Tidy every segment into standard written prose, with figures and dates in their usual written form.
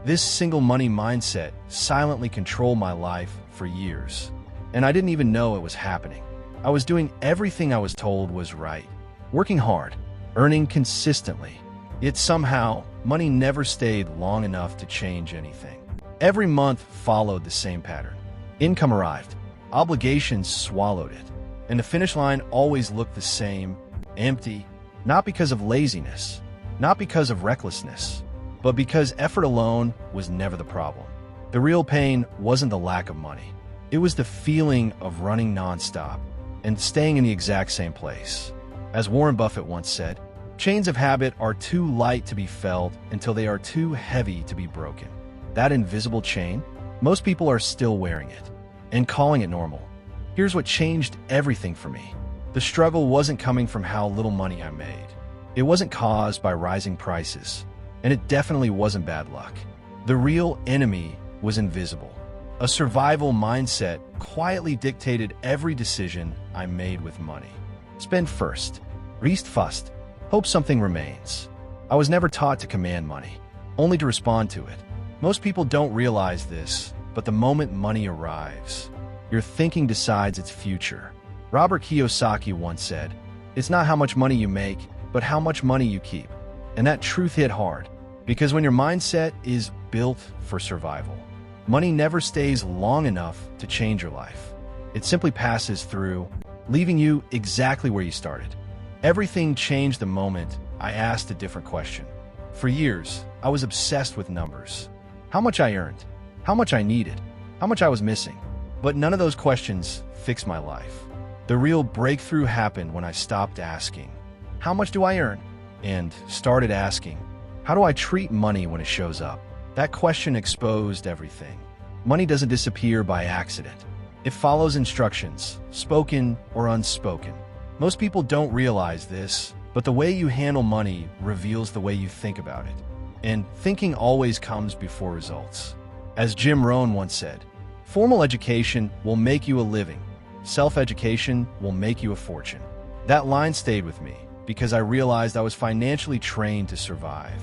This single money mindset silently controlled my life for years, and I didn't even know it was happening. I was doing everything I was told was right, working hard, earning consistently, yet somehow money never stayed long enough to change anything. Every month followed the same pattern. Income arrived, obligations swallowed it, and the finish line always looked the same, empty, not because of laziness, not because of recklessness, but because effort alone was never the problem. The real pain wasn't the lack of money. It was the feeling of running nonstop and staying in the exact same place. As Warren Buffett once said, chains of habit are too light to be felt until they are too heavy to be broken. That invisible chain, most people are still wearing it and calling it normal. Here's what changed everything for me. The struggle wasn't coming from how little money I made. It wasn't caused by rising prices, and it definitely wasn't bad luck. The real enemy was invisible. A survival mindset quietly dictated every decision I made with money. Spend first, rest fast, hope something remains. I was never taught to command money, only to respond to it. Most people don't realize this, but the moment money arrives, your thinking decides its future. Robert Kiyosaki once said, "It's not how much money you make, but how much money you keep." And that truth hit hard, because when your mindset is built for survival, money never stays long enough to change your life. It simply passes through, leaving you exactly where you started. Everything changed the moment I asked a different question. For years, I was obsessed with numbers. How much I earned, how much I needed, how much I was missing. But none of those questions fixed my life. The real breakthrough happened when I stopped asking, "How much do I earn?" and started asking, "How do I treat money when it shows up?" That question exposed everything. Money doesn't disappear by accident. It follows instructions, spoken or unspoken. Most people don't realize this, but the way you handle money reveals the way you think about it. And thinking always comes before results. As Jim Rohn once said, "Formal education will make you a living. Self-education will make you a fortune." That line stayed with me because I realized I was financially trained to survive,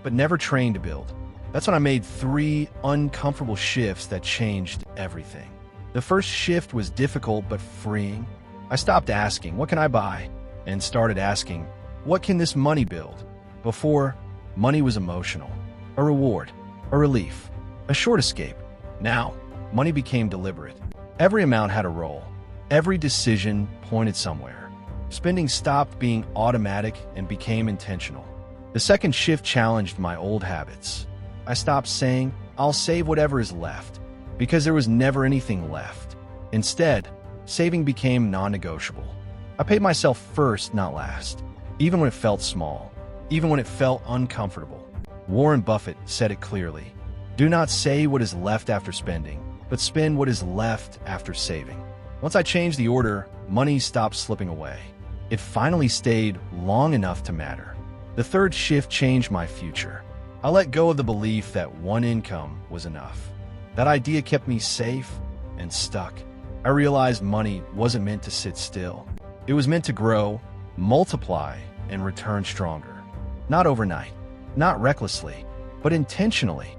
but never trained to build. That's when I made 3 uncomfortable shifts that changed everything. The first shift was difficult but freeing. I stopped asking, "What can I buy?" and started asking, "What can this money build?" Before, money was emotional, a reward, a relief, a short escape. Now, money became deliberate. Every amount had a role. Every decision pointed somewhere. Spending stopped being automatic and became intentional. The second shift challenged my old habits. I stopped saying, "I'll save whatever is left," because there was never anything left. Instead, saving became non-negotiable. I paid myself first, not last, even when it felt small, even when it felt uncomfortable. Warren Buffett said it clearly, "Do not save what is left after spending, but spend what is left after saving." Once I changed the order, money stopped slipping away. It finally stayed long enough to matter. The third shift changed my future. I let go of the belief that one income was enough. That idea kept me safe and stuck. I realized money wasn't meant to sit still. It was meant to grow, multiply, and return stronger. Not overnight, not recklessly, but intentionally.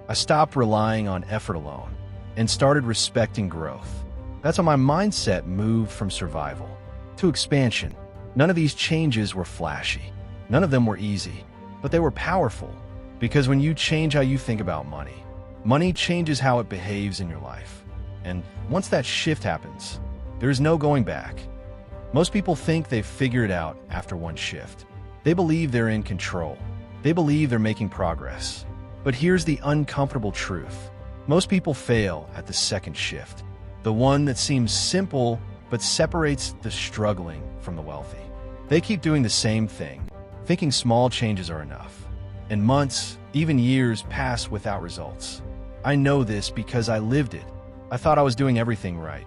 I stopped relying on effort alone and started respecting growth. That's when my mindset moved from survival to expansion. None of these changes were flashy. None of them were easy, but they were powerful. Because when you change how you think about money, money changes how it behaves in your life. And once that shift happens, there's no going back. Most people think they've figured it out after one shift. They believe they're in control. They believe they're making progress. But here's the uncomfortable truth. Most people fail at the second shift, the one that seems simple but separates the struggling from the wealthy. They keep doing the same thing, thinking small changes are enough. And months, even years, pass without results. I know this because I lived it. I thought I was doing everything right.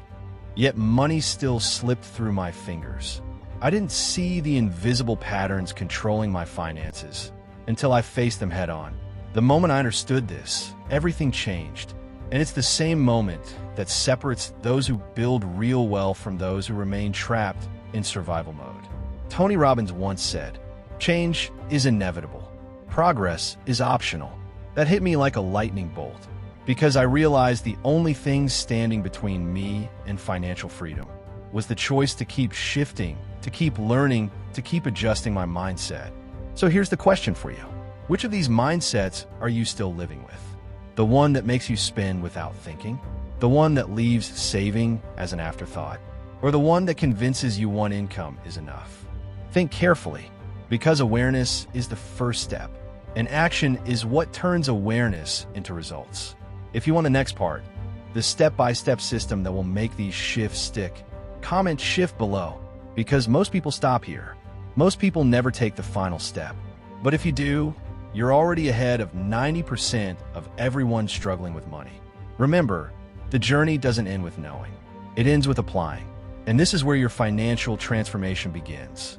Yet money still slipped through my fingers. I didn't see the invisible patterns controlling my finances until I faced them head on. The moment I understood this, everything changed. And it's the same moment that separates those who build real wealth from those who remain trapped in survival mode. Tony Robbins once said, "Change is inevitable. Progress is optional." That hit me like a lightning bolt, because I realized the only thing standing between me and financial freedom was the choice to keep shifting, to keep learning, to keep adjusting my mindset. So here's the question for you. Which of these mindsets are you still living with? The one that makes you spend without thinking? The one that leaves saving as an afterthought? Or the one that convinces you one income is enough? Think carefully, because awareness is the first step, and action is what turns awareness into results. If you want the next part, the step-by-step system that will make these shifts stick, comment shift below, because most people stop here. Most people never take the final step. But if you do, you're already ahead of 90% of everyone struggling with money. Remember, the journey doesn't end with knowing. It ends with applying. And this is where your financial transformation begins.